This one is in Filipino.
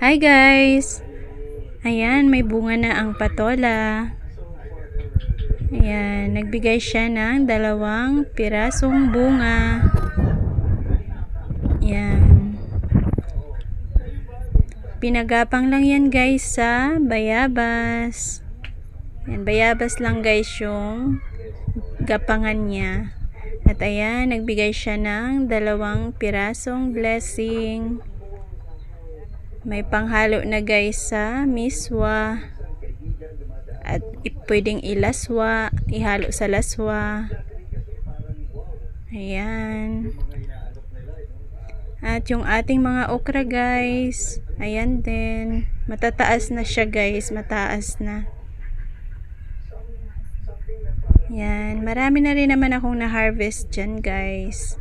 Hi guys! Ayan, may bunga na ang patola. Ayan, nagbigay siya ng 2 pirasong bunga. Ayan. Pinagapang lang yan guys sa bayabas. Ayan, bayabas lang guys yung gapangan niya. At ayan, nagbigay siya ng 2 pirasong blessing. May panghalo na guys sa miswa. At pwedeng ilaswa, ihalo sa laswa. Ayan. At yung ating mga okra guys, ayan din. Matataas na siya guys, mataas na. Ayan, marami na rin naman akong na-harvest dyan guys.